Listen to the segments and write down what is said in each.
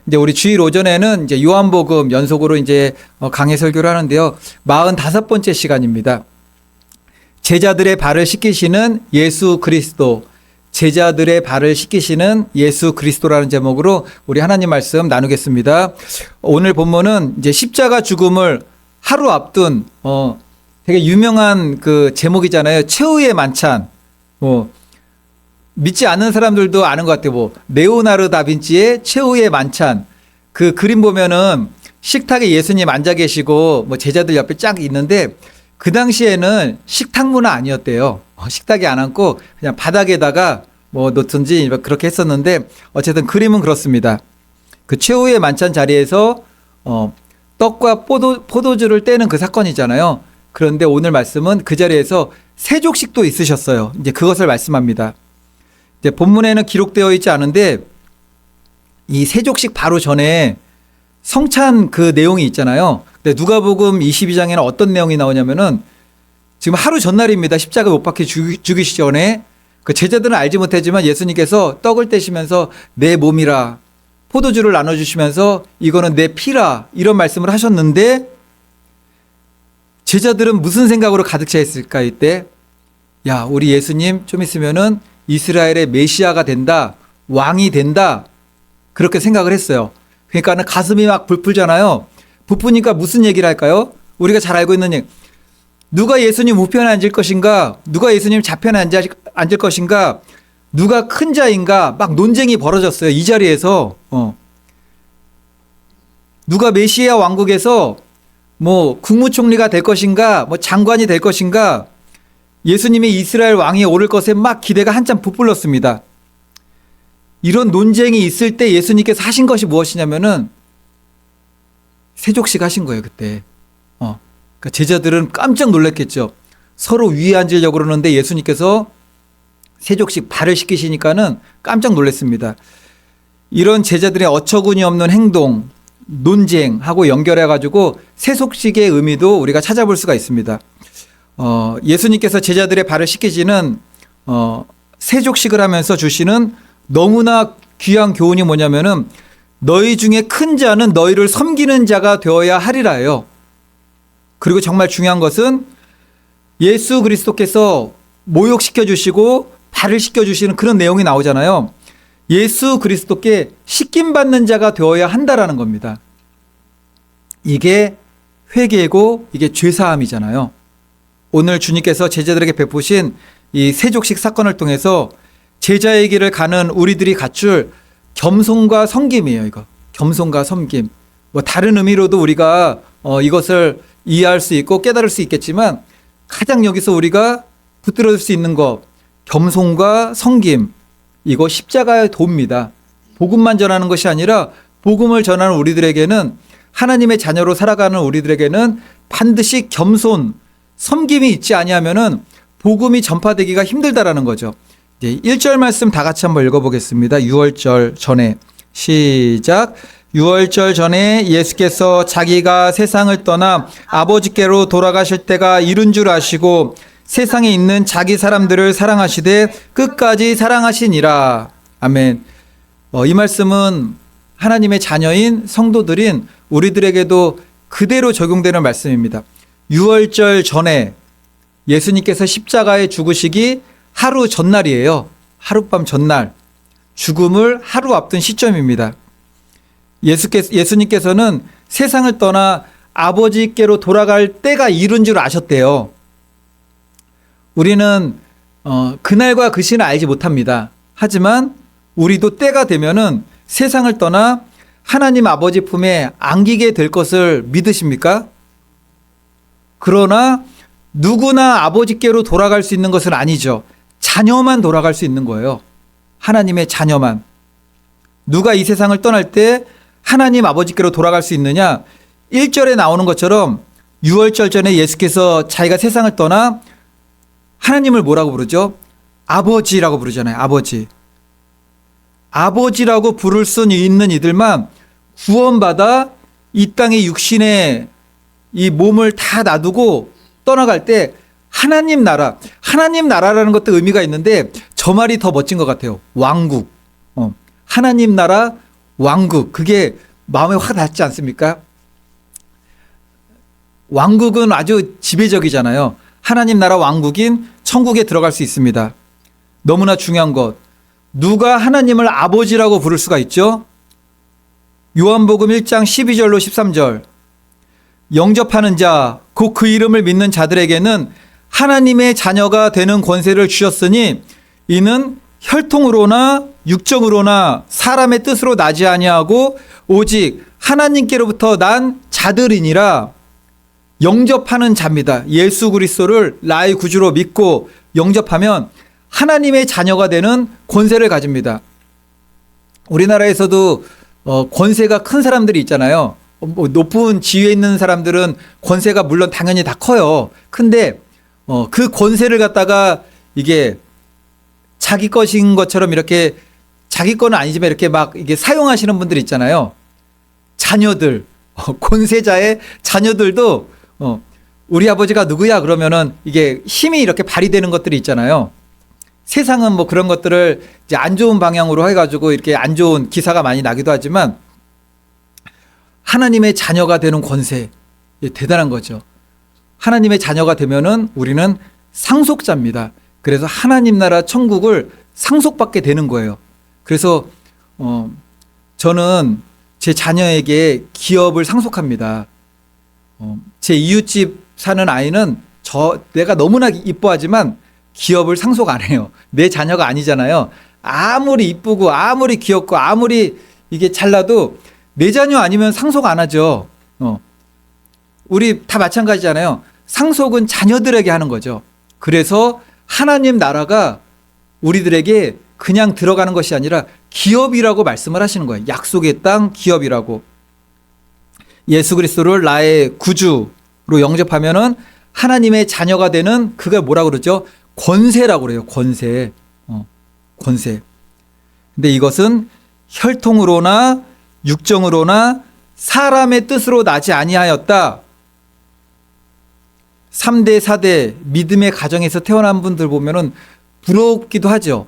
이제 우리 주일 오전에는 이제 요한복음 연속으로 이제 강해 설교를 하는데요. 45번째 시간입니다. 제자들의 발을 씻기시는 예수 그리스도. 제자들의 발을 씻기시는 예수 그리스도라는 제목으로 우리 하나님 말씀 나누겠습니다. 오늘 본문은 이제 십자가 죽음을 하루 앞둔 되게 유명한 그 제목이잖아요. 최후의 만찬. 믿지 않는 사람들도 아는 것 같아요. 레오나르도 다빈치의 최후의 만찬. 그 그림 보면은 식탁에 예수님 앉아 계시고 제자들 옆에 쫙 있는데 그 당시에는 식탁 문화 아니었대요. 식탁에 안 앉고 그냥 바닥에다가 놓든지 그렇게 했었는데 어쨌든 그림은 그렇습니다. 그 최후의 만찬 자리에서 떡과 포도주를 떼는 그 사건이잖아요. 그런데 오늘 말씀은 그 자리에서 세족식도 있으셨어요. 이제 그것을 말씀합니다. 이제 본문에는 기록되어 있지 않은데 이 세족식 바로 전에 성찬 그 내용이 있잖아요. 근데 누가복음 22장에는 어떤 내용이 나오냐면은 지금 하루 전날입니다. 십자가 못 박혀 죽이시기 전에 그 제자들은 알지 못했지만 예수님께서 떡을 떼시면서 내 몸이라 포도주를 나눠주시면서 이거는 내 피라 이런 말씀을 하셨는데 제자들은 무슨 생각으로 가득 차 있을까 이때 야 우리 예수님 좀 있으면은 이스라엘의 메시아가 된다 왕이 된다 그렇게 생각을 했어요. 그러니까는 가슴이 막 불풀잖아요. 부푸니까 무슨 얘기를 할까요? 우리가 잘 알고 있는 얘기. 누가 예수님 우편에 앉을 것인가? 누가 예수님 좌편에 앉을 것인가? 누가 큰 자인가? 막 논쟁이 벌어졌어요. 이 자리에서. 누가 메시아 왕국에서 국무총리가 될 것인가? 장관이 될 것인가? 예수님이 이스라엘 왕이 오를 것에 막 기대가 한참 부풀었습니다. 이런 논쟁이 있을 때 예수님께서 하신 것이 무엇이냐면은 세족식 하신 거예요, 그때. 그러니까 제자들은 깜짝 놀랐겠죠. 서로 위에 앉으려고 그러는데 예수님께서 세족식 발을 씻기시니까는 깜짝 놀랐습니다. 이런 제자들의 어처구니 없는 행동, 논쟁하고 연결해가지고 세속식의 의미도 우리가 찾아볼 수가 있습니다. 예수님께서 제자들의 발을 씻기시는 세족식을 하면서 주시는 너무나 귀한 교훈이 뭐냐면은 너희 중에 큰 자는 너희를 섬기는 자가 되어야 하리라요. 그리고 정말 중요한 것은 예수 그리스도께서 모욕시켜 주시고 발을 씻겨 주시는 그런 내용이 나오잖아요. 예수 그리스도께 씻김 받는 자가 되어야 한다라는 겁니다. 이게 회개고 이게 죄사함이잖아요. 오늘 주님께서 제자들에게 베푸신 이 세족식 사건을 통해서 제자의 길을 가는 우리들이 갖출 겸손과 섬김이에요. 이거 겸손과 섬김. 다른 의미로도 우리가 이것을 이해할 수 있고 깨달을 수 있겠지만 가장 여기서 우리가 붙들어줄 수 있는 것 겸손과 섬김 이거 십자가의 도입니다. 복음만 전하는 것이 아니라 복음을 전하는 우리들에게는 하나님의 자녀로 살아가는 우리들에게는 반드시 겸손 섬김이 있지 아니하면은 복음이 전파되기가 힘들다라는 거죠. 1절 말씀 다 같이 한번 읽어보겠습니다. 6월절 전에 시작. 6월절 전에 예수께서 자기가 세상을 떠나 아버지께로 돌아가실 때가 이른 줄 아시고 세상에 있는 자기 사람들을 사랑하시되 끝까지 사랑하시니라. 아멘. 이 말씀은 하나님의 자녀인 성도들인 우리들에게도 그대로 적용되는 말씀입니다. 6월절 전에 예수님께서 십자가에 죽으시기 하루 전날이에요. 하룻밤 전날. 죽음을 하루 앞둔 시점입니다. 예수님께서는 세상을 떠나 아버지께로 돌아갈 때가 이른 줄 아셨대요. 우리는 그날과 그 시는 알지 못합니다. 하지만 우리도 때가 되면은 세상을 떠나 하나님 아버지 품에 안기게 될 것을 믿으십니까? 그러나 누구나 아버지께로 돌아갈 수 있는 것은 아니죠. 자녀만 돌아갈 수 있는 거예요. 하나님의 자녀만. 누가 이 세상을 떠날 때 하나님 아버지께로 돌아갈 수 있느냐? 1절에 나오는 것처럼 6월절 전에 예수께서 자기가 세상을 떠나 하나님을 뭐라고 부르죠? 아버지라고 부르잖아요. 아버지. 아버지라고 부를 수 있는 이들만 구원받아 이 땅의 육신의 이 몸을 다 놔두고 떠나갈 때 하나님 나라라는 것도 의미가 있는데 저 말이 더 멋진 것 같아요. 왕국. 하나님 나라 왕국, 그게 마음에 확 닿지 않습니까? 왕국은 아주 지배적이잖아요. 하나님 나라 왕국인 천국에 들어갈 수 있습니다. 너무나 중요한 것. 누가 하나님을 아버지라고 부를 수가 있죠? 요한복음 1장 12절로 13절. 영접하는 자, 곧 그 이름을 믿는 자들에게는 하나님의 자녀가 되는 권세를 주셨으니 이는 혈통으로나 육정으로나 사람의 뜻으로 나지 아니하고 오직 하나님께로부터 난 자들이니라. 영접하는 자입니다. 예수 그리스도를 나의 구주로 믿고 영접하면 하나님의 자녀가 되는 권세를 가집니다. 우리나라에서도 권세가 큰 사람들이 있잖아요. 뭐 높은 지위에 있는 사람들은 권세가 물론 당연히 다 커요. 근데 그 권세를 갖다가 이게 자기 것인 것처럼 이렇게 자기 거는 아니지만 이렇게 막 이게 사용하시는 분들 있잖아요. 자녀들, 권세자의 자녀들도 우리 아버지가 누구야 그러면은 이게 힘이 이렇게 발휘되는 것들이 있잖아요. 세상은 뭐 그런 것들을 이제 안 좋은 방향으로 해가지고 이렇게 안 좋은 기사가 많이 나기도 하지만 하나님의 자녀가 되는 권세, 대단한 거죠. 하나님의 자녀가 되면은 우리는 상속자입니다. 그래서 하나님 나라 천국을 상속받게 되는 거예요. 그래서 저는 제 자녀에게 기업을 상속합니다. 제 이웃집 사는 아이는 내가 너무나 이뻐하지만 기업을 상속 안 해요. 내 자녀가 아니잖아요. 아무리 이쁘고 아무리 귀엽고 아무리 이게 잘나도 내 자녀 아니면 상속 안 하죠. 우리 다 마찬가지잖아요. 상속은 자녀들에게 하는 거죠. 그래서 하나님 나라가 우리들에게 그냥 들어가는 것이 아니라 기업이라고 말씀을 하시는 거예요. 약속의 땅 기업이라고. 예수 그리스도를 나의 구주로 영접하면은 하나님의 자녀가 되는 그걸 뭐라고 그러죠? 권세라고 그래요. 권세. 권세. 근데 이것은 혈통으로나 육정으로나 사람의 뜻으로 나지 아니하였다. 3대, 4대 믿음의 가정에서 태어난 분들 보면은 부럽기도 하죠.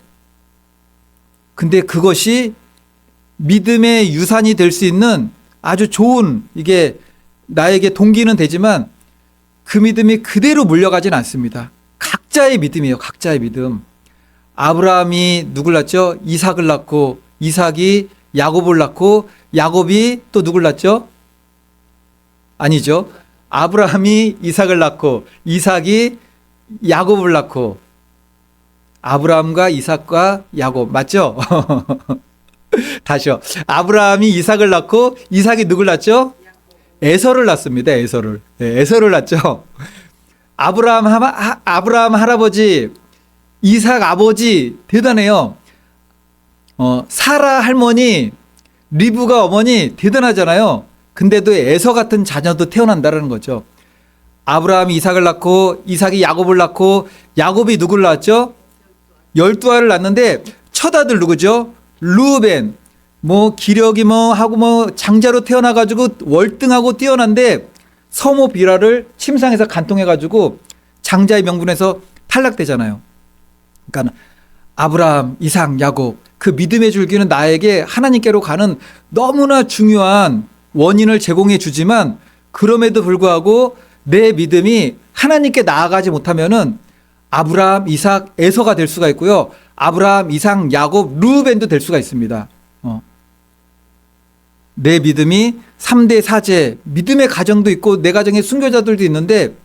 근데 그것이 믿음의 유산이 될 수 있는 아주 좋은 이게 나에게 동기는 되지만 그 믿음이 그대로 물려가진 않습니다. 각자의 믿음이에요. 각자의 믿음. 아브라함이 누굴 낳죠? 이삭을 낳고 이삭이 야곱을 낳고 야곱이 또 누굴 낳죠? 아니죠. 아브라함이 이삭을 낳고 이삭이 야곱을 낳고 아브라함과 이삭과 야곱 맞죠? 다시요. 아브라함이 이삭을 낳고 이삭이 누굴 낳죠? 에서를 낳습니다. 에서를. 네, 에서를 낳죠. 아브라함 할아버지, 이삭 아버지 대단해요. 사라 할머니, 리브가 어머니 대단하잖아요. 근데도 에서 같은 자녀도 태어난다는 거죠. 아브라함이 이삭을 낳고 이삭이 야곱을 낳고 야곱이 누굴 낳았죠? 12알을 낳는데 첫 아들 누구죠? 르우벤. 뭐 기력이 뭐 하고 뭐 장자로 태어나가지고 월등하고 뛰어난데 서모 비라를 침상에서 간통해가지고 장자의 명분에서 탈락되잖아요. 그러니까 아브라함, 이삭, 야곱 그 믿음의 줄기는 나에게 하나님께로 가는 너무나 중요한 원인을 제공해 주지만 그럼에도 불구하고 내 믿음이 하나님께 나아가지 못하면은 아브라함, 이삭, 에서가 될 수가 있고요. 아브라함, 이삭, 야곱, 르우벤도 될 수가 있습니다. 내 믿음이 3대 4제 믿음의 가정도 있고 내 가정에 순교자들도 있는데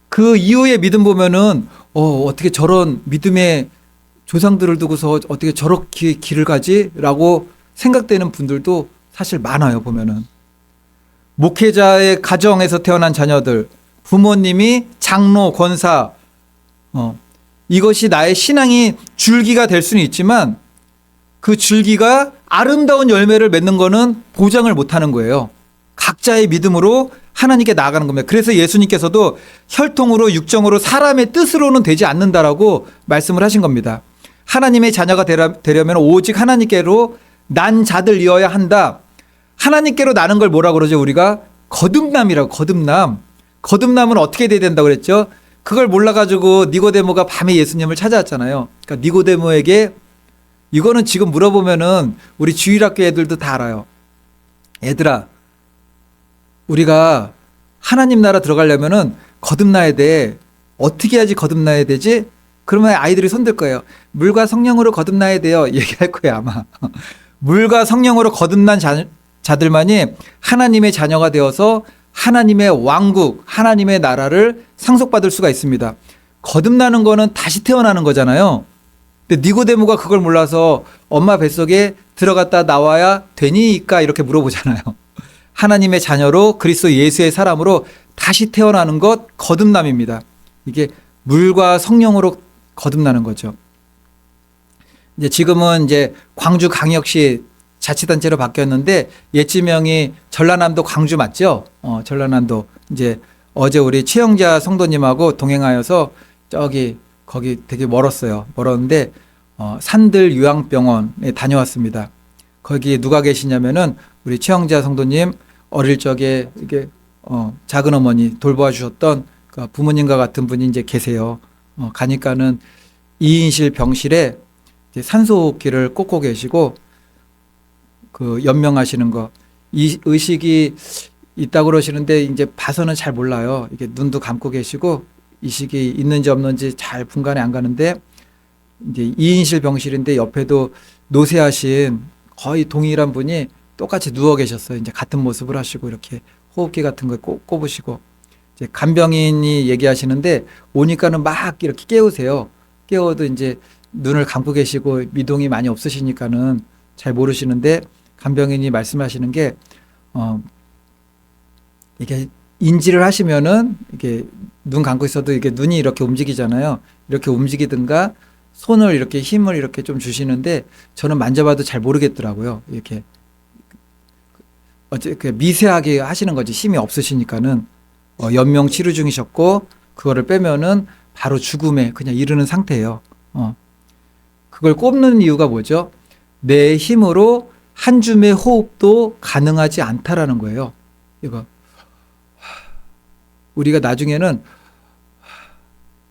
그 이후의 믿음 보면은 어떻게 저런 믿음의 조상들을 두고서 어떻게 저렇게 길을 가지라고 생각되는 분들도 사실 많아요. 보면은 목회자의 가정에서 태어난 자녀들, 부모님이 장로, 권사, 이것이 나의 신앙이 줄기가 될 수는 있지만 그 줄기가 아름다운 열매를 맺는 거는 보장을 못하는 거예요. 각자의 믿음으로 하나님께 나아가는 겁니다. 그래서 예수님께서도 혈통으로 육정으로 사람의 뜻으로는 되지 않는다라고 말씀을 하신 겁니다. 하나님의 자녀가 되려면 오직 하나님께로 난 자들이어야 한다. 하나님께로 나는 걸 뭐라고 그러죠? 우리가 거듭남이라고. 거듭남은 어떻게 돼야 된다고 그랬죠? 그걸 몰라가지고 니고데모가 밤에 예수님을 찾아왔잖아요. 그러니까 니고데모에게 이거는 지금 물어보면은 우리 주일학교 애들도 다 알아요. 얘들아, 우리가 하나님 나라 들어가려면은 거듭나야 돼. 어떻게 해야지 거듭나야 되지? 그러면 아이들이 손들 거예요. 물과 성령으로 거듭나야 돼요. 얘기할 거예요, 아마. 물과 성령으로 거듭난 자들만이 하나님의 자녀가 되어서 하나님의 왕국, 하나님의 나라를 상속받을 수가 있습니다. 거듭나는 거는 다시 태어나는 거잖아요. 근데 니고데모가 그걸 몰라서 엄마 뱃속에 들어갔다 나와야 되니까 이렇게 물어보잖아요. 하나님의 자녀로 그리스도 예수의 사람으로 다시 태어나는 것 거듭남입니다. 이게 물과 성령으로 거듭나는 거죠. 이제 지금은 이제 광주광역시 자치단체로 바뀌었는데 옛 지명이 전라남도 광주 맞죠? 전라남도. 이제 어제 우리 최영자 성도님하고 동행하여서 거기 되게 멀었어요. 멀었는데 산들 요양병원에 다녀왔습니다. 거기 누가 계시냐면은 우리 최영자 성도님 어릴 적에 이게 작은 어머니 돌보아 주셨던 그 부모님과 같은 분이 이제 계세요. 가니까는 2인실 병실에 이제 산소호흡기를 꽂고 계시고 그 연명하시는 거, 이 의식이 있다고 그러시는데 이제 봐서는 잘 몰라요. 이게 눈도 감고 계시고 이식이 있는지 없는지 잘 분간이 안 가는데 이제 2인실 병실인데 옆에도 노쇠하신 거의 동일한 분이 똑같이 누워 계셨어요. 이제 같은 모습을 하시고 이렇게 호흡기 같은 거 꼽으시고 이제 간병인이 얘기하시는데 오니까는 막 이렇게 깨우세요. 깨워도 이제 눈을 감고 계시고 미동이 많이 없으시니까는 잘 모르시는데 간병인이 말씀하시는 게 이게 인지를 하시면은 이게 눈 감고 있어도 이게 눈이 이렇게 움직이잖아요. 이렇게 움직이든가 손을 이렇게 힘을 이렇게 좀 주시는데 저는 만져봐도 잘 모르겠더라고요. 이렇게 미세하게 하시는 거지 힘이 없으시니까는 연명 치료 중이셨고 그거를 빼면은 바로 죽음에 그냥 이르는 상태예요. 그걸 꼽는 이유가 뭐죠? 내 힘으로 한 줌의 호흡도 가능하지 않다라는 거예요. 이거 우리가 나중에는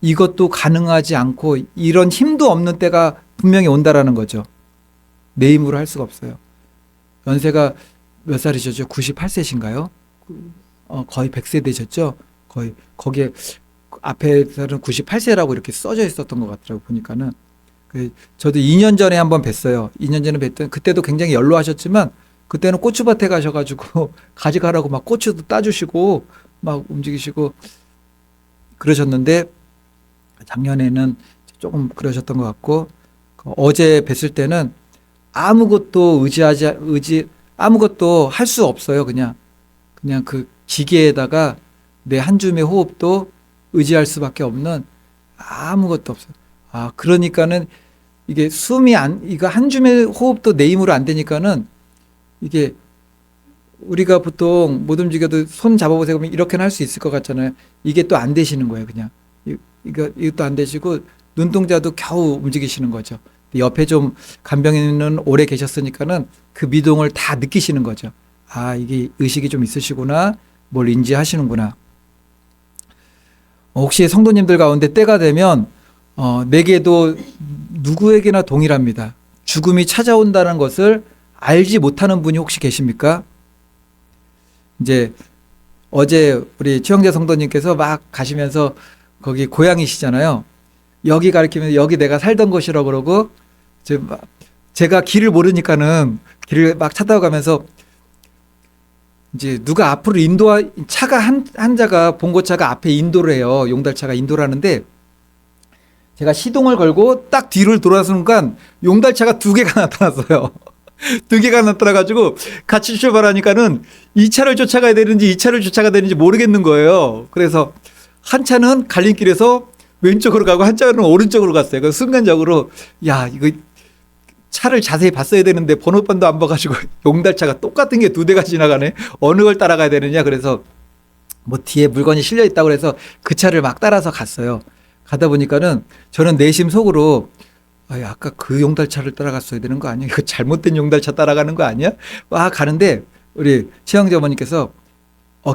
이것도 가능하지 않고 이런 힘도 없는 때가 분명히 온다라는 거죠. 내 힘으로 할 수가 없어요. 연세가 몇 살이셨죠? 98세신가요? 거의 100세 되셨죠? 거의 거기에 앞에서는 98세라고 이렇게 써져 있었던 것 같더라고요. 보니까는 저도 2년 전에 한번 뵀어요. 2년 전에 뵀던 그때도 굉장히 연로하셨지만 그때는 고추밭에 가셔가지고 가져가라고 막 고추도 따주시고 막 움직이시고 그러셨는데 작년에는 조금 그러셨던 것 같고 어제 뵀을 때는 아무것도 아무것도 할 수 없어요. 그냥 그 기계에다가 내 한 줌의 호흡도 의지할 수밖에 없는 아무것도 없어요. 그러니까는 이게 이거 한 줌의 호흡도 내 힘으로 안 되니까는 이게 우리가 보통 못 움직여도 손 잡아보세요. 그러면 이렇게는 할 수 있을 것 같잖아요. 이게 또 안 되시는 거예요. 그냥. 이것도 안 되시고 눈동자도 겨우 움직이시는 거죠. 옆에 좀 간병인은 오래 계셨으니까는 그 미동을 다 느끼시는 거죠. 이게 의식이 좀 있으시구나. 뭘 인지하시는구나. 혹시 성도님들 가운데 때가 되면 내게도 누구에게나 동일합니다. 죽음이 찾아온다는 것을 알지 못하는 분이 혹시 계십니까? 이제 어제 우리 최영재 성도님께서 막 가시면서 거기 고향이시잖아요. 여기 가리키면 여기 내가 살던 곳이라고 그러고 제가 길을 모르니까는 길을 막 찾아가면서 이제 누가 앞으로 차가 한자가 봉고차가 앞에 인도를 해요. 용달차가 인도를 하는데 제가 시동을 걸고 딱 뒤를 돌아서는 순간 용달차가 2개가 나타났어요. 2개가 나타나가지고 같이 출발하니까는 이 차를 쫓아가야 되는지 이 차를 쫓아가야 되는지 모르겠는 거예요. 그래서 한 차는 갈림길에서 왼쪽으로 가고 한 차는 오른쪽으로 갔어요. 그래서 순간적으로 이거 차를 자세히 봤어야 되는데 번호판도 안 봐가지고 용달차가 똑같은 게 2대가 지나가네. 어느 걸 따라가야 되느냐. 그래서 뭐 뒤에 물건이 실려 있다고 그래서 그 차를 막 따라서 갔어요. 가다 보니까는 저는 내심 속으로 아까 그 용달차를 따라갔어야 되는 거 아니야? 이거 잘못된 용달차 따라가는 거 아니야? 가는데 우리 최영재 어머니께서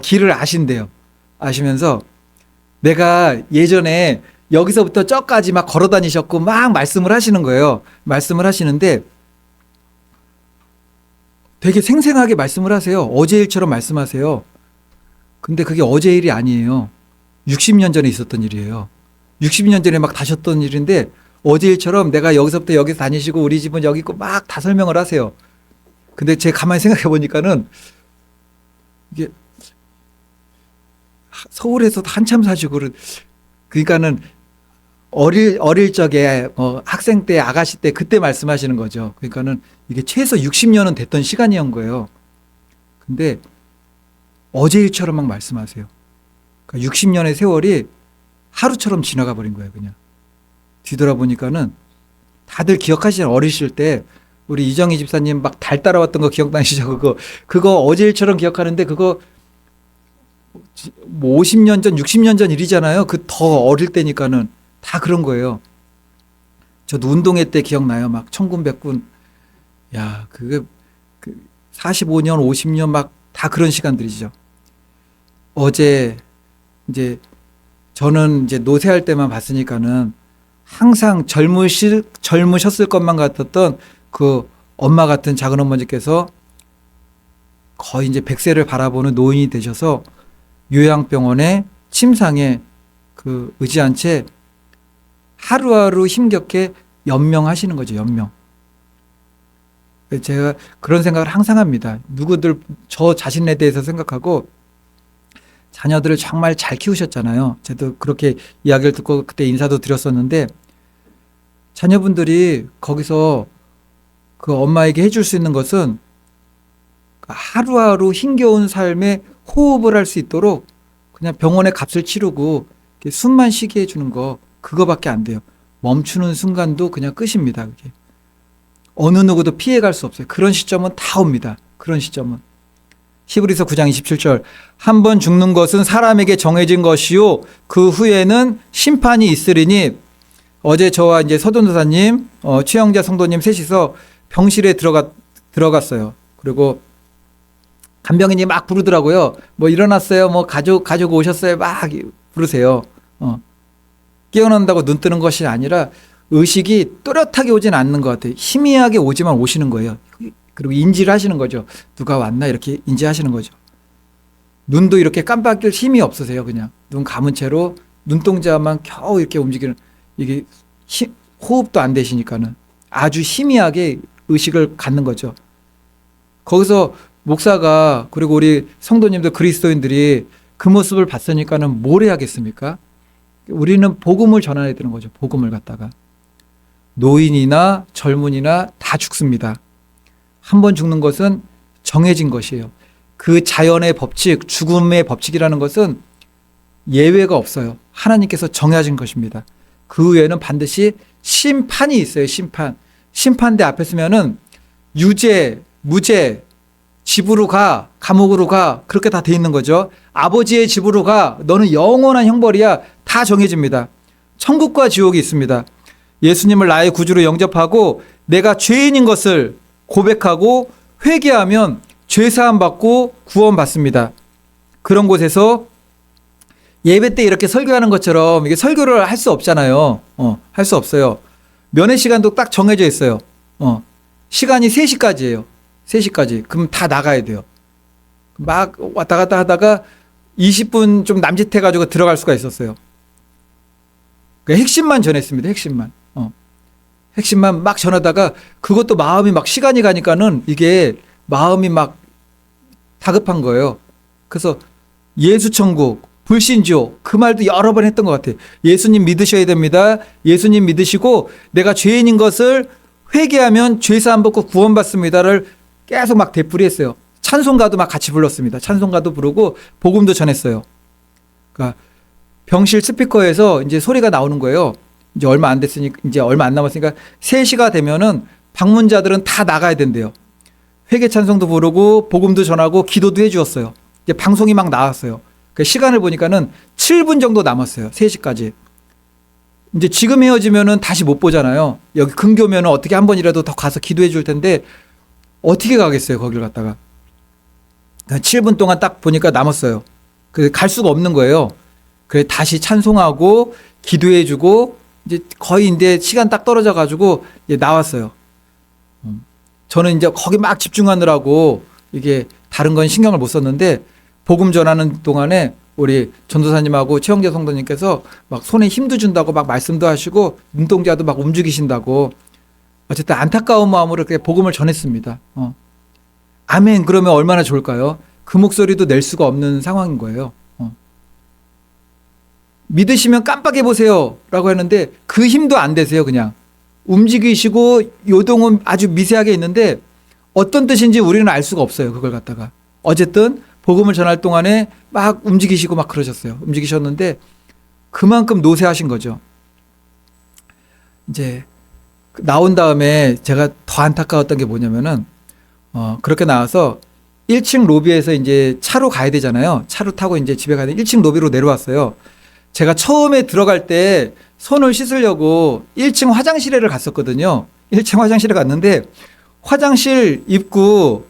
길을 아신대요. 아시면서 내가 예전에 여기서부터 저까지 막 걸어 다니셨고 막 말씀을 하시는 거예요. 말씀을 하시는데 되게 생생하게 말씀을 하세요. 어제 일처럼 말씀하세요. 근데 그게 어제 일이 아니에요. 60년 전에 있었던 일이에요. 60년 전에 막 다셨던 일인데 어제 일처럼 내가 여기서부터 여기서 다니시고 우리 집은 여기 있고 막 다 설명을 하세요. 근데 제가 가만히 생각해 보니까는 이게 서울에서 한참 사시고 그러니까는 어릴 적에 학생 때 아가씨 때 그때 말씀하시는 거죠. 그러니까는 이게 최소 60년은 됐던 시간이었던 거예요. 근데 어제 일처럼 막 말씀하세요. 그러니까 60년의 세월이 하루처럼 지나가 버린 거예요, 그냥. 뒤돌아보니까는 다들 기억하시잖아요. 어리실 때 우리 이정희 집사님 막 달 따라왔던 거 기억나시죠? 그거 어제 일처럼 기억하는데 그거 뭐 50년 전, 60년 전 일이잖아요. 그 더 어릴 때니까는 다 그런 거예요. 저도 운동회 때 기억나요. 막 천군 백군. 야, 그게 45년, 50년 막 다 그런 시간들이죠. 어제 이제 저는 이제 노세할 때만 봤으니까는 항상 젊으셨을 것만 같았던 그 엄마 같은 작은 어머니께서 거의 이제 100세를 바라보는 노인이 되셔서 요양병원에 침상에 그 의지한 채 하루하루 힘겹게 연명하시는 거죠, 연명. 제가 그런 생각을 항상 합니다. 누구들 저 자신에 대해서 생각하고 자녀들을 정말 잘 키우셨잖아요. 저도 그렇게 이야기를 듣고 그때 인사도 드렸었는데 자녀분들이 거기서 그 엄마에게 해줄 수 있는 것은 하루하루 힘겨운 삶에 호흡을 할 수 있도록 그냥 병원의 값을 치르고 숨만 쉬게 해주는 거 그거밖에 안 돼요. 멈추는 순간도 그냥 끝입니다. 그게. 어느 누구도 피해갈 수 없어요. 그런 시점은 다 옵니다. 그런 시점은. 히브리서 9장 27절 한 번 죽는 것은 사람에게 정해진 것이요 그 후에는 심판이 있으리니 어제 저와 이제 서전도사님 최영자 성도님 셋이서 병실에 들어갔어요. 그리고 간병인이 막 부르더라고요. 뭐 일어났어요. 뭐 가족 오셨어요. 막 부르세요. 깨어난다고 눈 뜨는 것이 아니라 의식이 또렷하게 오진 않는 것 같아요. 희미하게 오지만 오시는 거예요. 그리고 인지를 하시는 거죠. 누가 왔나 이렇게 인지하시는 거죠. 눈도 이렇게 깜빡일 힘이 없으세요. 그냥 눈 감은 채로 눈동자만 겨우 이렇게 움직이는 이게 호흡도 안 되시니까는 아주 희미하게 의식을 갖는 거죠. 거기서 목사가 그리고 우리 성도님들 그리스도인들이 그 모습을 봤으니까는 뭘 해야겠습니까? 우리는 복음을 전해야 되는 거죠. 복음을 갖다가. 노인이나 젊은이나 다 죽습니다. 한 번 죽는 것은 정해진 것이에요. 그 자연의 법칙, 죽음의 법칙이라는 것은 예외가 없어요. 하나님께서 정해진 것입니다. 그 외에는 반드시 심판이 있어요. 심판. 심판대 앞에 서면은 유죄, 무죄, 집으로 가, 감옥으로 가, 그렇게 다 돼 있는 거죠. 아버지의 집으로 가, 너는 영원한 형벌이야. 다 정해집니다. 천국과 지옥이 있습니다. 예수님을 나의 구주로 영접하고 내가 죄인인 것을 고백하고 회개하면 죄사함 받고 구원 받습니다. 그런 곳에서 예배 때 이렇게 설교하는 것처럼 이게 설교를 할 수 없잖아요. 할 수 없어요. 면회 시간도 딱 정해져 있어요. 시간이 3시까지예요. 3시까지. 그럼 다 나가야 돼요. 막 왔다 갔다 하다가 20분 좀 남짓해가지고 들어갈 수가 있었어요. 그러니까 핵심만 전했습니다. 핵심만. 핵심만 막 전하다가 그것도 마음이 막 시간이 가니까는 이게 마음이 막 다급한 거예요. 그래서 예수천국, 불신지옥 그 말도 여러 번 했던 것 같아요. 예수님 믿으셔야 됩니다. 예수님 믿으시고 내가 죄인인 것을 회개하면 죄사함 받고 구원받습니다를 계속 막 되풀이했어요. 찬송가도 막 같이 불렀습니다. 찬송가도 부르고 복음도 전했어요. 그러니까 병실 스피커에서 이제 소리가 나오는 거예요. 이제 얼마 안 됐으니까 이제 얼마 안 남았으니까 3시가 되면은 방문자들은 다 나가야 된대요. 회개 찬송도 부르고 복음도 전하고 기도도 해주었어요. 이제 방송이 막 나왔어요. 그 시간을 보니까는 7분 정도 남았어요. 3시까지. 이제 지금 헤어지면은 다시 못 보잖아요. 여기 근교면은 어떻게 한 번이라도 더 가서 기도해 줄 텐데 어떻게 가겠어요, 거기를 갔다가. 7분 동안 딱 보니까 남았어요. 갈 수가 없는 거예요. 그래 다시 찬송하고 기도해주고 이제 거의 이제 시간 딱 떨어져가지고 이제 나왔어요. 저는 이제 거기 막 집중하느라고 이게 다른 건 신경을 못 썼는데 복음 전하는 동안에 우리 전도사님하고 최영재 성도님께서 막 손에 힘도 준다고 막 말씀도 하시고 눈동자도 막 움직이신다고 어쨌든 안타까운 마음으로 그렇게 복음을 전했습니다. 아멘. 그러면 얼마나 좋을까요? 그 목소리도 낼 수가 없는 상황인 거예요. 믿으시면 깜빡해 보세요 라고 했는데 그 힘도 안 되세요. 그냥 움직이시고 요동은 아주 미세하게 있는데 어떤 뜻인지 우리는 알 수가 없어요. 그걸 갖다가 어쨌든 복음을 전할 동안에 막 움직이시고 막 그러셨어요. 움직이셨는데 그만큼 노쇠하신 거죠. 이제 나온 다음에 제가 더 안타까웠던 게 뭐냐면은 그렇게 나와서 1층 로비에서 이제 차로 가야 되잖아요. 차로 타고 이제 집에 가야 돼. 1층 로비로 내려왔어요. 제가 처음에 들어갈 때 손을 씻으려고 1층 화장실에를 갔었거든요. 1층 화장실에 갔는데 화장실 입구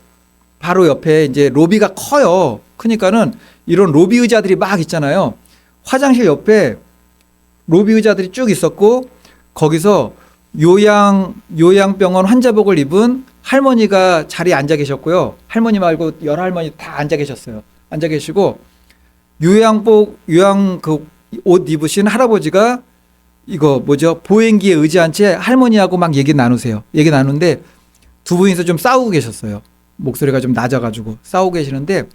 바로 옆에 이제 로비가 커요. 크니까는 이런 로비 의자들이 막 있잖아요. 화장실 옆에 로비 의자들이 쭉 있었고 거기서 요양병원 환자복을 입은 할머니가 자리에 앉아 계셨고요. 할머니 말고 여러 할머니 다 앉아 계셨어요. 앉아 계시고 요양 그 옷 입으신 할아버지가 이거 뭐죠? 보행기에 의지한 채 할머니하고 막 얘기 나누세요. 얘기 나누는데 두 분이서 좀 싸우고 계셨어요. 목소리가 좀 낮아가지고 싸우고 계시는데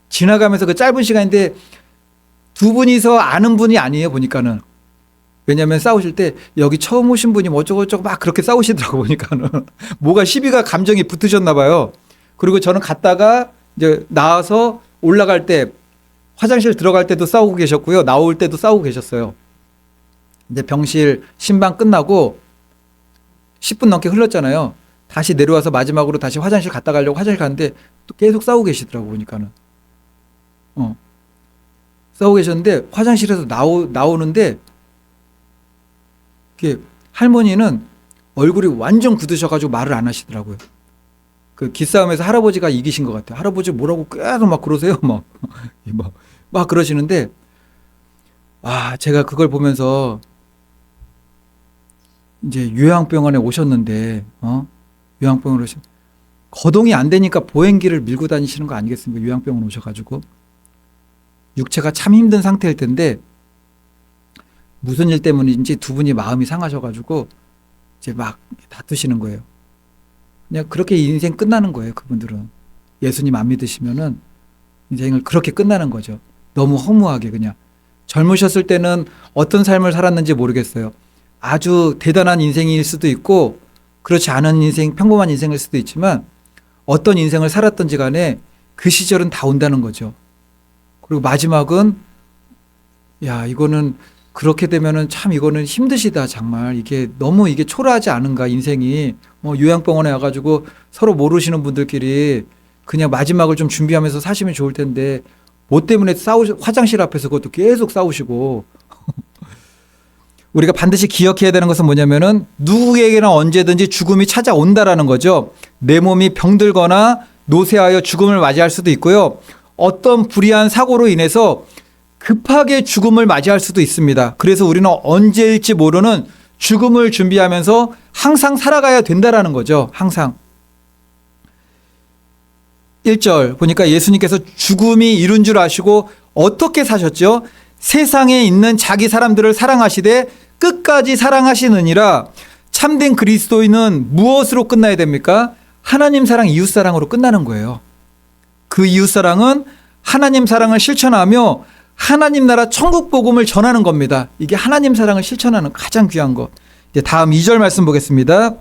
지나가면서 그 짧은 시간인데 두 분이서 아는 분이 아니에요. 보니까는. 왜냐하면 싸우실 때 여기 처음 오신 분이 뭐 어쩌고저쩌고 막 그렇게 싸우시더라고 보니까는. 뭐가 시비가 감정이 붙으셨나 봐요. 그리고 저는 갔다가 이제 나와서 올라갈 때 화장실 들어갈 때도 싸우고 계셨고요. 나올 때도 싸우고 계셨어요. 이제 병실 신방 끝나고 10분 넘게 흘렀잖아요. 다시 내려와서 마지막으로 다시 화장실 갔다 가려고 화장실 갔는데 또 계속 싸우고 계시더라고 보니까는. 싸우고 계셨는데 화장실에서 나오는데 할머니는 얼굴이 완전 굳으셔가지고 말을 안 하시더라고요. 그 기싸움에서 할아버지가 이기신 것 같아요. 할아버지 뭐라고 계속 막 그러세요. 막 그러시는데, 제가 그걸 보면서 이제 요양병원에 오셨는데, 요양병원에 거동이 안 되니까 보행기를 밀고 다니시는 거 아니겠습니까? 요양병원 오셔가지고. 육체가 참 힘든 상태일 텐데, 무슨 일 때문인지 두 분이 마음이 상하셔가지고, 이제 막 다투시는 거예요. 그냥 그렇게 인생 끝나는 거예요, 그분들은. 예수님 안 믿으시면은 인생을 그렇게 끝나는 거죠. 너무 허무하게 그냥. 젊으셨을 때는 어떤 삶을 살았는지 모르겠어요. 아주 대단한 인생일 수도 있고, 그렇지 않은 인생, 평범한 인생일 수도 있지만, 어떤 인생을 살았던지 간에 그 시절은 다 온다는 거죠. 그리고 마지막은, 이거는 그렇게 되면은 참 이거는 힘드시다, 정말. 이게 너무 이게 초라하지 않은가, 인생이. 요양병원에 와가지고 서로 모르시는 분들끼리 그냥 마지막을 좀 준비하면서 사시면 좋을 텐데, 뭐 때문에 화장실 앞에서 그것도 계속 싸우시고. 우리가 반드시 기억해야 되는 것은 뭐냐면은 누구에게나 언제든지 죽음이 찾아온다라는 거죠. 내 몸이 병들거나 노쇠하여 죽음을 맞이할 수도 있고요. 어떤 불의한 사고로 인해서 급하게 죽음을 맞이할 수도 있습니다. 그래서 우리는 언제일지 모르는 죽음을 준비하면서 항상 살아가야 된다라는 거죠. 항상. 1절 보니까 예수님께서 죽음이 이룬 줄 아시고 어떻게 사셨죠? 세상에 있는 자기 사람들을 사랑하시되 끝까지 사랑하시느니라. 참된 그리스도인은 무엇으로 끝나야 됩니까? 하나님 사랑, 이웃 사랑으로 끝나는 거예요. 그 이웃 사랑은 하나님 사랑을 실천하며 하나님 나라 천국 복음을 전하는 겁니다. 이게 하나님 사랑을 실천하는 가장 귀한 것. 이제 다음 2절 말씀 보겠습니다.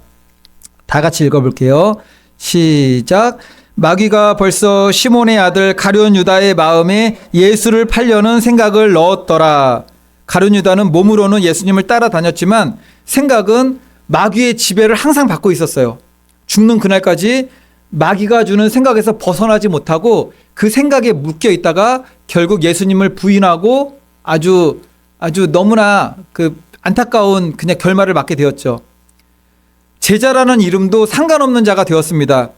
다 같이 읽어볼게요. 시작. 마귀가 벌써 시몬의 아들 가룟 유다의 마음에 예수를 팔려는 생각을 넣었더라. 가룟 유다는 몸으로는 예수님을 따라다녔지만 생각은 마귀의 지배를 항상 받고 있었어요. 죽는 그날까지 마귀가 주는 생각에서 벗어나지 못하고 그 생각에 묶여 있다가 결국 예수님을 부인하고 아주 너무나 그 안타까운 그냥 결말을 맞게 되었죠. 제자라는 이름도 상관없는 자가 되었습니다.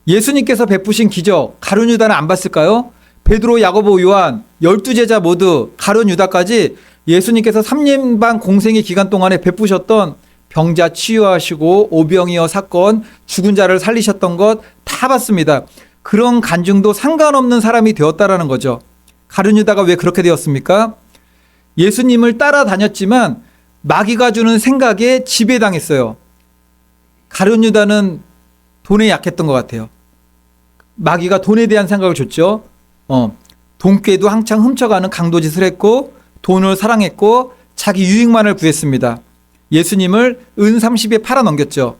예수님께서 베푸신 기적 가룟 유다는 안 봤을까요? 베드로, 야고보, 요한 12제자 모두 가룟 유다까지 예수님께서 3년 반 공생의 기간 동안에 베푸셨던 병자 치유하시고 오병이어 사건, 죽은 자를 살리셨던 것 다 봤습니다. 그런 간증도 상관없는 사람이 되었다라는 거죠. 가룟 유다가 왜 그렇게 되었습니까? 예수님을 따라다녔지만 마귀가 주는 생각에 지배당했어요. 가룟 유다는 돈에 약했던 것 같아요. 마귀가 돈에 대한 생각을 줬죠. 돈꾀도 한창 훔쳐가는 강도짓을 했고 돈을 사랑했고 자기 유익만을 구했습니다. 예수님을 은 30에 팔아넘겼죠.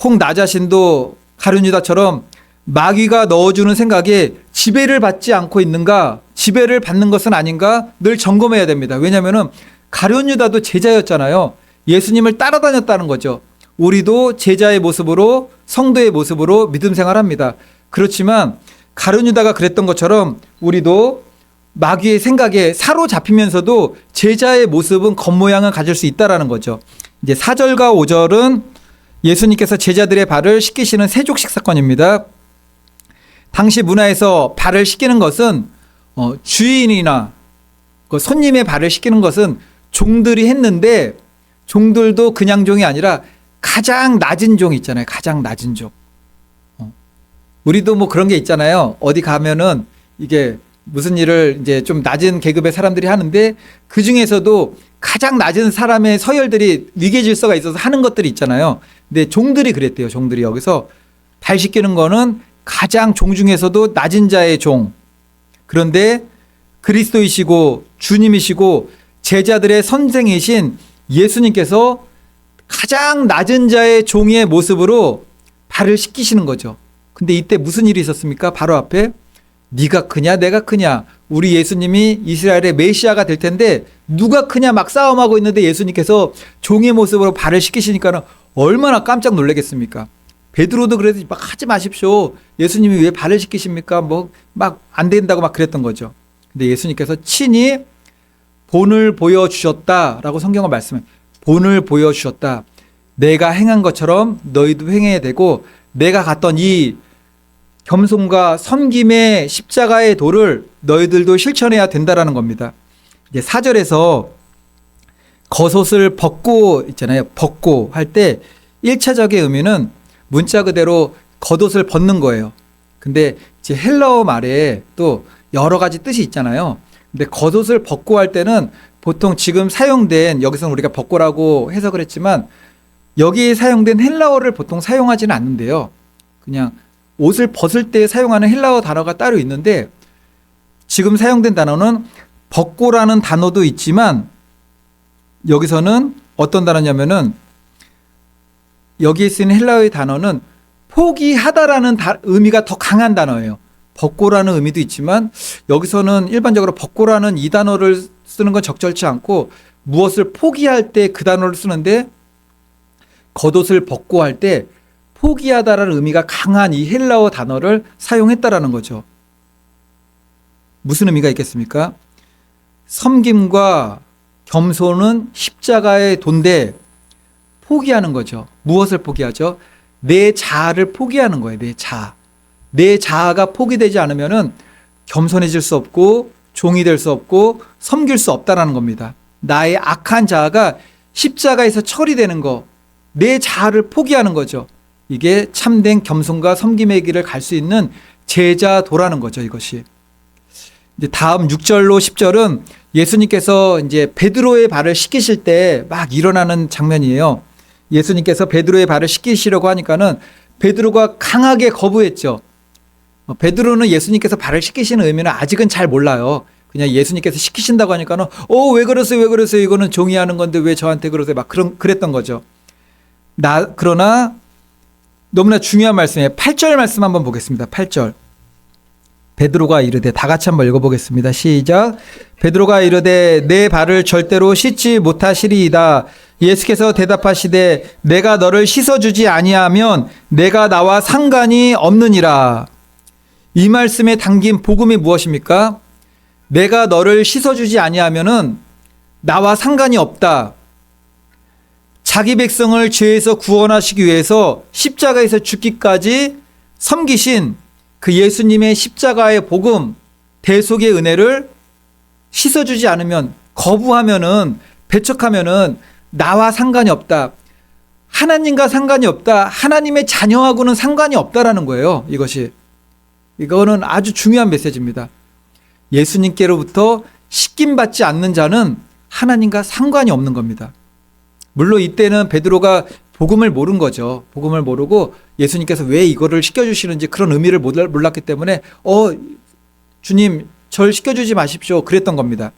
혹 나 자신도 가룟 유다처럼 마귀가 넣어주는 생각에 지배를 받지 않고 있는가, 지배를 받는 것은 아닌가 늘 점검해야 됩니다. 왜냐하면 가룟 유다도 제자였잖아요. 예수님을 따라다녔다는 거죠. 우리도 제자의 모습으로, 성도의 모습으로 믿음 생활합니다. 그렇지만 가룟 유다가 그랬던 것처럼 우리도 마귀의 생각에 사로잡히면서도 제자의 모습은 겉모양을 가질 수 있다라는 거죠. 이제 4절과 5절은 예수님께서 제자들의 발을 씻기시는 세족식 사건입니다. 당시 문화에서 발을 씻기는 것은 주인이나 손님의 발을 씻기는 것은 종들이 했는데, 종들도 그냥 종이 아니라 가장 낮은 종 있잖아요. 가장 낮은 종. 우리도 뭐 그런 게 있잖아요. 어디 가면은 이게 무슨 일을 이제 좀 낮은 계급의 사람들이 하는데 그 중에서도 가장 낮은 사람의 서열들이 위계 질서가 있어서 하는 것들이 있잖아요. 근데 종들이 그랬대요. 종들이 여기서 발 씻기는 거는 가장 종 중에서도 낮은 자의 종. 그런데 그리스도이시고 주님이시고 제자들의 선생이신 예수님께서 가장 낮은 자의 종의 모습으로 발을 씻기시는 거죠. 근데 이때 무슨 일이 있었습니까? 바로 앞에 네가 크냐 내가 크냐, 우리 예수님이 이스라엘의 메시아가 될 텐데 누가 크냐 막 싸움하고 있는데 예수님께서 종의 모습으로 발을 씻기시니까 얼마나 깜짝 놀라겠습니까? 베드로도 그래도 막 하지 마십시오. 예수님이 왜 발을 씻기십니까? 뭐 막 안 된다고 막 그랬던 거죠. 근데 예수님께서 친히 본을 보여주셨다라고 성경을 말씀해요. 본을 보여주셨다. 내가 행한 것처럼 너희도 행해야 되고, 내가 갔던 이 겸손과 섬김의 십자가의 도를 너희들도 실천해야 된다라는 겁니다. 이제 4절에서 겉옷을 벗고 있잖아요. 벗고 할 때 1차적의 의미는 문자 그대로 겉옷을 벗는 거예요. 근데 이제 헬라어 말에 또 여러 가지 뜻이 있잖아요. 근데 겉옷을 벗고 할 때는 보통 지금 사용된, 여기서는 우리가 벗고라고 해석을 했지만 여기에 사용된 헬라어를 보통 사용하지는 않는데요. 그냥 옷을 벗을 때 사용하는 헬라어 단어가 따로 있는데 지금 사용된 단어는 벗고라는 단어도 있지만 여기서는 어떤 단어냐면은 여기에 쓰인 헬라어의 단어는 포기하다라는 의미가 더 강한 단어예요. 벗고라는 의미도 있지만 여기서는 일반적으로 벗고라는 이 단어를 쓰는 건 적절치 않고 무엇을 포기할 때 그 단어를 쓰는데 겉옷을 벗고 할 때 포기하다라는 의미가 강한 이 헬라어 단어를 사용했다라는 거죠. 무슨 의미가 있겠습니까? 섬김과 겸손은 십자가의 도인데 포기하는 거죠. 무엇을 포기하죠? 내 자아를 포기하는 거예요. 내 자아. 내 자아가 포기되지 않으면은 겸손해질 수 없고 종이 될 수 없고 섬길 수 없다라는 겁니다. 나의 악한 자아가 십자가에서 처리되는 거, 내 자아를 포기하는 거죠. 이게 참된 겸손과 섬김의 길을 갈 수 있는 제자도라는 거죠. 이것이. 이제 다음 6절로 10절은 예수님께서 이제 베드로의 발을 씻기실 때 막 일어나는 장면이에요. 예수님께서 베드로의 발을 씻기시려고 하니까는 베드로가 강하게 거부했죠. 베드로는 예수님께서 발을 씻기시는 의미는 아직은 잘 몰라요. 그냥 예수님께서 시키신다고 하니까는 왜 그러세요? 왜 그러세요? 이거는 종이 하는 건데 왜 저한테 그러세요? 막 그랬던 거죠. 그러나 너무나 중요한 말씀이에요. 8절 말씀 한번 보겠습니다. 8절. 베드로가 이르되, 다 같이 한번 읽어보겠습니다. 시작. 베드로가 이르되 내 발을 절대로 씻지 못하시리이다. 예수께서 대답하시되 내가 너를 씻어주지 아니하면 내가 나와 상관이 없느니라. 이 말씀에 담긴 복음이 무엇입니까? 내가 너를 씻어주지 아니하면은 나와 상관이 없다. 자기 백성을 죄에서 구원하시기 위해서 십자가에서 죽기까지 섬기신 그 예수님의 십자가의 복음, 대속의 은혜를 씻어주지 않으면, 거부하면은, 배척하면은 나와 상관이 없다. 하나님과 상관이 없다. 하나님의 자녀하고는 상관이 없다라는 거예요. 이거는 아주 중요한 메시지입니다. 예수님께로부터 씻김받지 않는 자는 하나님과 상관이 없는 겁니다. 물론 이때는 베드로가 복음을 모른 거죠. 복음을 모르고 예수님께서 왜 이거를 시켜주시는지 그런 의미를 몰랐기 때문에 주님 절 시켜주지 마십시오 그랬던 겁니다.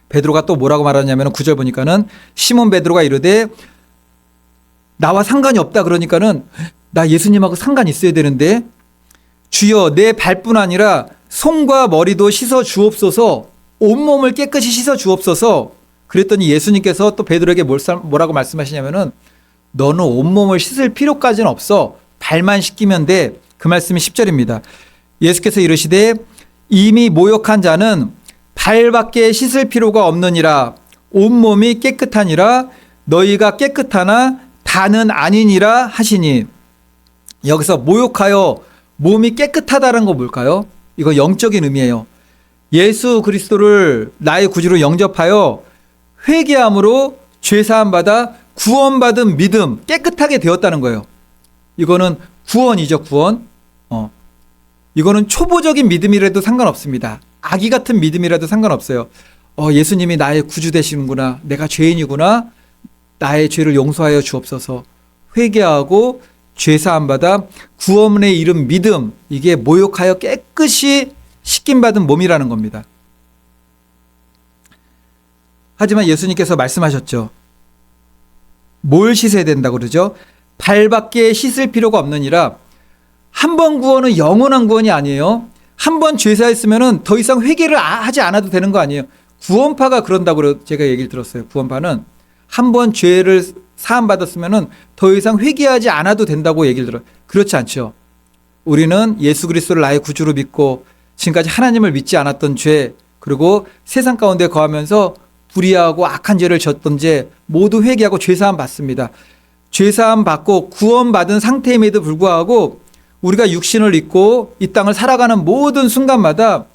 베드로가 또 뭐라고 말하냐면 9절 보니까는 시몬 베드로가 이르되 나와 상관이 없다 그러니까는 나 예수님하고 상관이 있어야 되는데 주여 내 발뿐 아니라 손과 머리도 씻어 주옵소서, 온몸을 깨끗이 씻어 주옵소서. 그랬더니 예수님께서 또 베드로에게 뭐라고 말씀하시냐면은 너는 온몸을 씻을 필요까지는 없어. 발만 씻기면 돼. 그 말씀이 10절입니다. 예수께서 이르시되 이미 모욕한 자는 발밖에 씻을 필요가 없느니라. 온몸이 깨끗하니라. 너희가 깨끗하나 다는 아니니라 하시니. 여기서 모욕하여 몸이 깨끗하다는 거 뭘까요? 이거 영적인 의미예요. 예수 그리스도를 나의 구주로 영접하여 회개함으로 죄사함 받아 구원받은 믿음, 깨끗하게 되었다는 거예요. 이거는 구원이죠, 구원. 이거는 초보적인 믿음이라도 상관없습니다. 아기 같은 믿음이라도 상관없어요. 예수님이 나의 구주 되시는구나. 내가 죄인이구나. 나의 죄를 용서하여 주옵소서. 회개하고 죄사함 받아 구원에 이른 믿음, 이게 모욕하여 깨끗이 씻김받은 몸이라는 겁니다. 하지만 예수님께서 말씀하셨죠. 뭘 씻어야 된다고 그러죠? 발밖에 씻을 필요가 없느니라. 한 번 구원은 영원한 구원이 아니에요. 한 번 죄사했으면 더 이상 회개를 하지 않아도 되는 거 아니에요. 구원파가 그런다고 제가 얘기를 들었어요. 구원파는 한 번 죄를 사함받았으면 더 이상 회개하지 않아도 된다고 얘기를 들어요. 그렇지 않죠. 우리는 예수 그리스도를 나의 구주로 믿고 지금까지 하나님을 믿지 않았던 죄, 그리고 세상 가운데 거하면서 불의하고 악한 죄를 졌던 죄 모두 회개하고 죄사함 받습니다. 죄사함 받고 구원받은 상태임에도 불구하고 우리가 육신을 입고 이 땅을 살아가는 모든 순간마다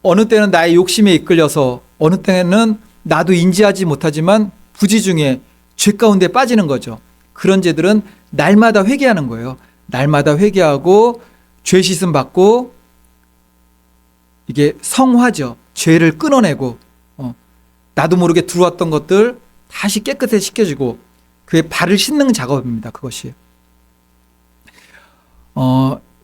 어느 때는 나의 욕심에 이끌려서 어느 때는 나도 인지하지 못하지만 부지중에 죄 가운데 빠지는 거죠. 그런 죄들은 날마다 회개하는 거예요. 날마다 회개하고 죄 씻음 받고 이게 성화죠. 죄를 끊어내고 나도 모르게 들어왔던 것들 다시 깨끗하게 씻겨지고 그의 발을 씻는 작업입니다. 그것이.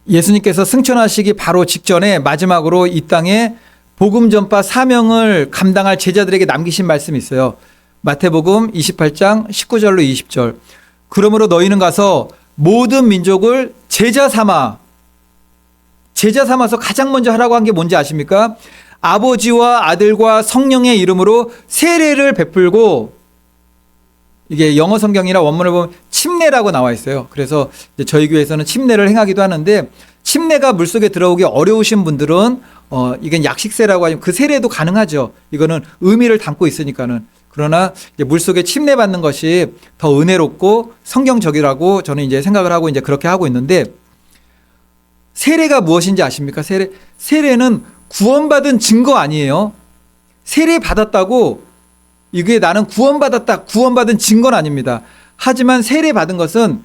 예수님께서 승천하시기 바로 직전에 마지막으로 이 땅에 복음 전파 사명을 감당할 제자들에게 남기신 말씀이 있어요. 마태복음 28장 19절로 20절. 그러므로 너희는 가서 모든 민족을 제자 삼아서 가장 먼저 하라고 한 게 뭔지 아십니까? 아버지와 아들과 성령의 이름으로 세례를 베풀고, 이게 영어 성경이나 원문을 보면 침례라고 나와 있어요. 그래서 이제 저희 교회에서는 침례를 행하기도 하는데, 침례가 물속에 들어오기 어려우신 분들은 이건 약식세라고 하면 그 세례도 가능하죠. 이거는 의미를 담고 있으니까는. 그러나 이제 물속에 침례 받는 것이 더 은혜롭고 성경적이라고 저는 이제 생각을 하고 이제 그렇게 하고 있는데, 세례가 무엇인지 아십니까? 세례는 구원받은 증거 아니에요. 세례 받았다고 이게 나는 구원받았다, 구원받은 증거는 아닙니다. 하지만 세례 받은 것은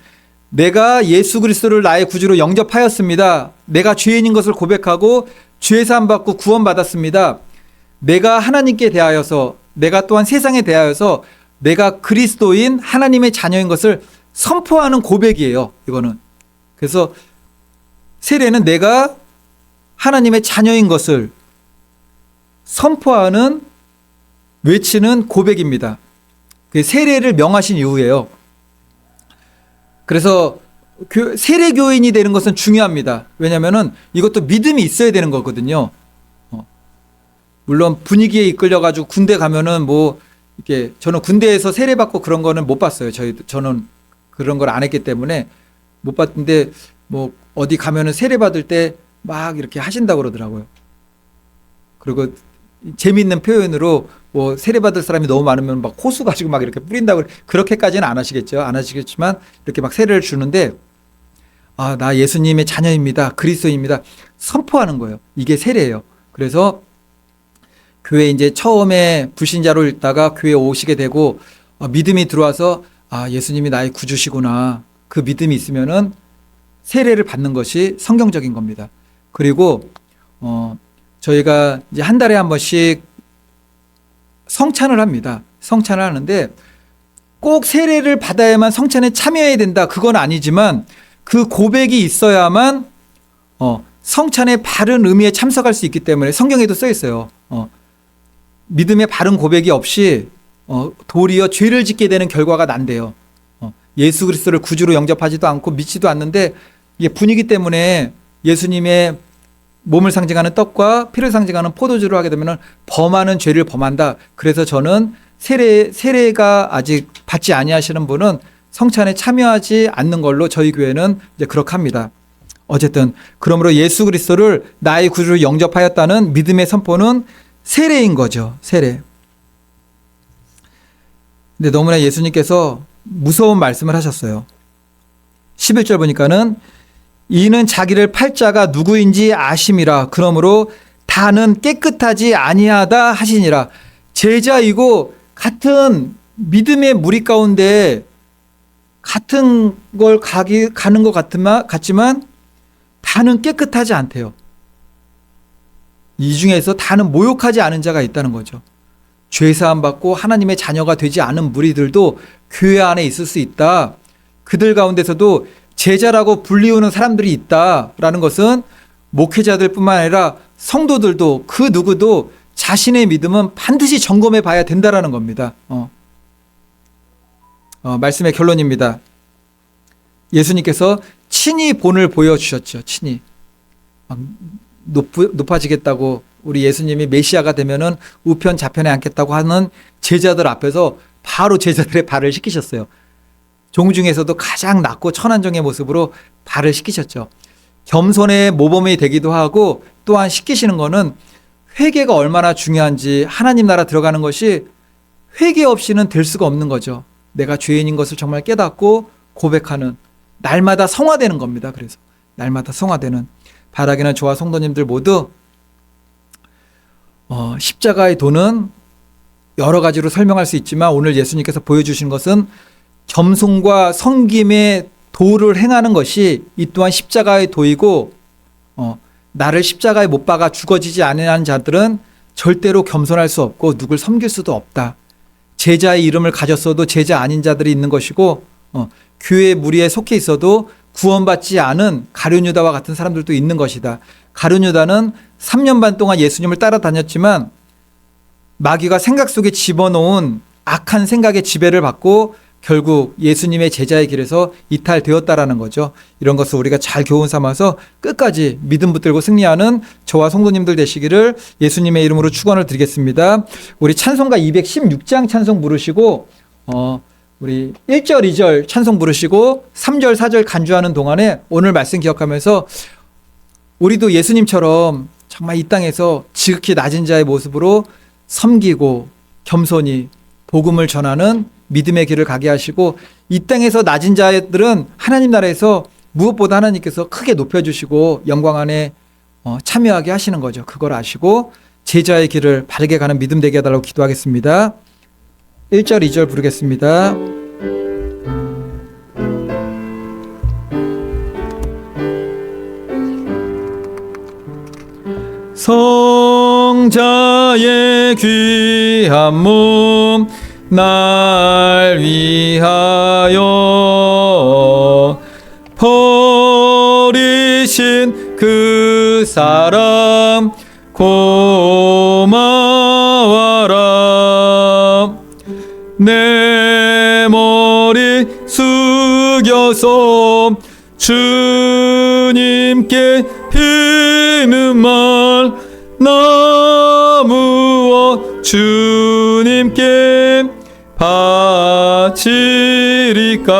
내가 예수 그리스도를 나의 구주로 영접하였습니다. 내가 죄인인 것을 고백하고 죄사함 받고 구원받았습니다. 내가 하나님께 대하여서, 내가 또한 세상에 대하여서 내가 그리스도인 하나님의 자녀인 것을 선포하는 고백이에요. 이거는. 그래서 세례는 내가 하나님의 자녀인 것을 선포하는, 외치는 고백입니다. 그 세례를 명하신 이유예요. 그래서 세례 교인이 되는 것은 중요합니다. 왜냐하면 이것도 믿음이 있어야 되는 거거든요. 물론 분위기에 이끌려가지고 군대 가면은 뭐 이렇게, 저는 군대에서 세례 받고 그런 거는 못 봤어요. 저는 그런 걸 안 했기 때문에 못 봤는데, 뭐 어디 가면은 세례 받을 때 막 이렇게 하신다고 그러더라고요. 그리고 재미있는 표현으로 뭐 세례 받을 사람이 너무 많으면 막 호수 가지고 막 이렇게 뿌린다고, 그렇게까지는 안 하시겠죠. 안 하시겠지만 이렇게 막 세례를 주는데, 나 예수님의 자녀입니다. 그리스도입니다. 선포하는 거예요. 이게 세례예요. 그래서 교회 이제 처음에 불신자로 있다가 교회에 오시게 되고 믿음이 들어와서 예수님이 나의 구주시구나. 그 믿음이 있으면은 세례를 받는 것이 성경적인 겁니다. 그리고 저희가 이제 한 달에 한 번씩 성찬을 합니다. 성찬을 하는데 꼭 세례를 받아야만 성찬에 참여해야 된다. 그건 아니지만 그 고백이 있어야만 성찬의 바른 의미에 참석할 수 있기 때문에 성경에도 써 있어요. 믿음의 바른 고백이 없이 도리어 죄를 짓게 되는 결과가 난대요. 예수 그리스도를 구주로 영접하지도 않고 믿지도 않는데 이게 분위기 때문에 예수님의 몸을 상징하는 떡과 피를 상징하는 포도주를 하게 되면 범하는 죄를 범한다. 그래서 저는 세례가 아직 받지 아니하시는 분은 성찬에 참여하지 않는 걸로 저희 교회는 이제 그렇게 합니다. 어쨌든 그러므로 예수 그리스도를 나의 구주로 영접하였다는 믿음의 선포는 세례인 거죠. 세례. 근데 너무나 예수님께서 무서운 말씀을 하셨어요. 11절 보니까는 이는 자기를 팔 자가 누구인지 아심이라. 그러므로 다는 깨끗하지 아니하다 하시니라. 제자이고 같은 믿음의 무리 가운데 같은 걸 가는 것 같지만 다는 깨끗하지 않대요. 이 중에서 다는 모욕하지 않은 자가 있다는 거죠. 죄사함 받고 하나님의 자녀가 되지 않은 무리들도 교회 안에 있을 수 있다. 그들 가운데서도 제자라고 불리우는 사람들이 있다라는 것은 목회자들 뿐만 아니라 성도들도 그 누구도 자신의 믿음은 반드시 점검해 봐야 된다라는 겁니다. 말씀의 결론입니다. 예수님께서 친히 본을 보여주셨죠. 친히. 높아지겠다고 우리 예수님이 메시아가 되면은 우편 좌편에 앉겠다고 하는 제자들 앞에서 바로 제자들의 발을 씻기셨어요. 종 중에서도 가장 낮고 천한종의 모습으로 발을 씻기셨죠. 겸손의 모범이 되기도 하고 또한 씻기시는 거는 회개가 얼마나 중요한지 하나님 나라 들어가는 것이 회개 없이는 될 수가 없는 거죠. 내가 죄인인 것을 정말 깨닫고 고백하는 날마다 성화되는 겁니다. 그래서 날마다 성화되는 바라기는 저와 성도님들 모두 십자가의 도는 여러 가지로 설명할 수 있지만 오늘 예수님께서 보여주신 것은 겸손과 섬김의 도를 행하는 것이 이 또한 십자가의 도이고 나를 십자가에 못 박아 죽어지지 않는 자들은 절대로 겸손할 수 없고 누굴 섬길 수도 없다. 제자의 이름을 가졌어도 제자 아닌 자들이 있는 것이고 교회 무리에 속해 있어도 구원받지 않은 가룟유다와 같은 사람들도 있는 것이다. 가룟유다는 3년 반 동안 예수님을 따라다녔지만 마귀가 생각 속에 집어넣은 악한 생각의 지배를 받고 결국 예수님의 제자의 길에서 이탈되었다라는 거죠. 이런 것을 우리가 잘 교훈 삼아서 끝까지 믿음 붙들고 승리하는 저와 성도님들 되시기를 예수님의 이름으로 축원을 드리겠습니다. 우리 찬송가 216장 찬송 부르시고 우리 1절, 2절 찬송 부르시고 3절, 4절 간주하는 동안에 오늘 말씀 기억하면서 우리도 예수님처럼 정말 이 땅에서 지극히 낮은 자의 모습으로 섬기고 겸손히 복음을 전하는 믿음의 길을 가게 하시고 이 땅에서 낮은 자들은 하나님 나라에서 무엇보다 하나님께서 크게 높여주시고 영광 안에 참여하게 하시는 거죠. 그걸 아시고 제자의 길을 바르게 가는 믿음 되게 해달라고 기도하겠습니다. 1절, 2절 부르겠습니다. 성자의 귀한 몸 날 위하여 버리신 그 사람 고마워라. 내 머리 숙여서 주님께 비는 말 나무어 주님께 바치리까.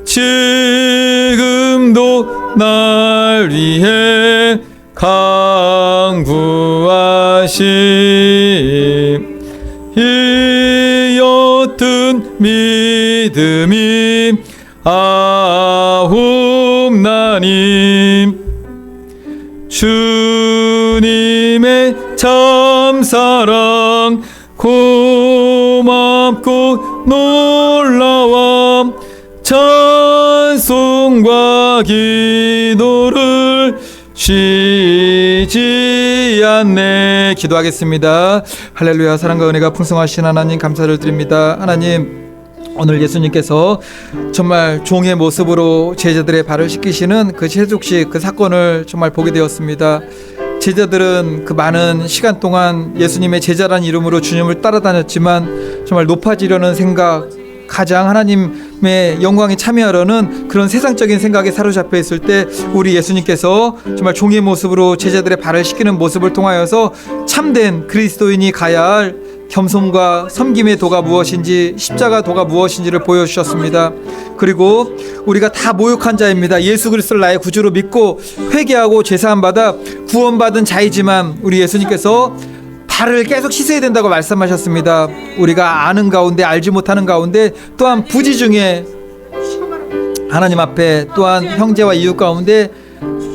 지금도 날 위해 강구하심 이 옅은 믿음이 하나님, 주님의 참사랑 고맙고 놀라워 찬송과 기도를 쉬지 않네. 기도하겠습니다. 할렐루야. 사랑과 은혜가 풍성하신 하나님, 감사를 드립니다. 하나님, 오늘 예수님께서 정말 종의 모습으로 제자들의 발을 씻기시는 그 세족식 그 사건을 정말 보게 되었습니다. 제자들은 그 많은 시간 동안 예수님의 제자란 이름으로 주님을 따라다녔지만 정말 높아지려는 생각, 가장 하나님의 영광에 참여하려는 그런 세상적인 생각에 사로잡혀 있을 때 우리 예수님께서 정말 종의 모습으로 제자들의 발을 씻기는 모습을 통하여서 참된 그리스도인이 가야 할 겸손과 섬김의 도가 무엇인지, 십자가 도가 무엇인지를 보여주셨습니다. 그리고 우리가 다 모욕한 자입니다. 예수 그리스도를 나의 구주로 믿고 회개하고 죄사함 받아 구원받은 자이지만 우리 예수님께서 발을 계속 씻어야 된다고 말씀하셨습니다. 우리가 아는 가운데 알지 못하는 가운데 또한 부지 중에 하나님 앞에 또한 형제와 이웃 가운데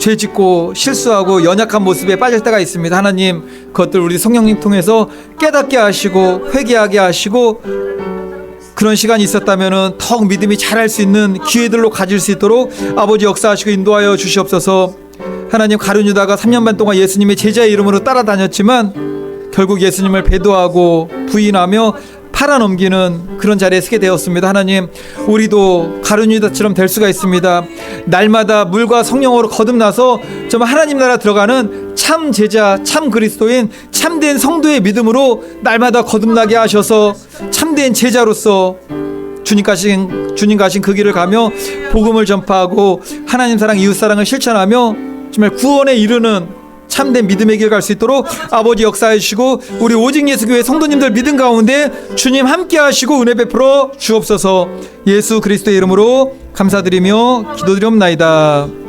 죄짓고 실수하고 연약한 모습에 빠질 때가 있습니다. 하나님, 그것들 우리 성령님 통해서 깨닫게 하시고 회개하게 하시고 그런 시간이 있었다면 더욱 믿음이 자랄 수 있는 기회들로 가질 수 있도록 아버지 역사하시고 인도하여 주시옵소서. 하나님, 가룟 유다가 3년 반 동안 예수님의 제자의 이름으로 따라다녔지만 결국 예수님을 배도하고 부인하며 팔아넘기는 그런 자리에 서게 되었습니다. 하나님, 우리도 가룟 유다처럼 될 수가 있습니다. 날마다 물과 성령으로 거듭나서 정말 하나님 나라 들어가는 참 제자, 참 그리스도인, 참된 성도의 믿음으로 날마다 거듭나게 하셔서 참된 제자로서 주님 가신 그 길을 가며 복음을 전파하고 하나님 사랑, 이웃 사랑을 실천하며 정말 구원에 이르는 참된 믿음의 길 갈 수 있도록 아버지 역사해 주시고 우리 오직 예수교회 성도님들 믿음 가운데 주님 함께 하시고 은혜 베풀어 주옵소서. 예수 그리스도의 이름으로 감사드리며 기도드리옵나이다.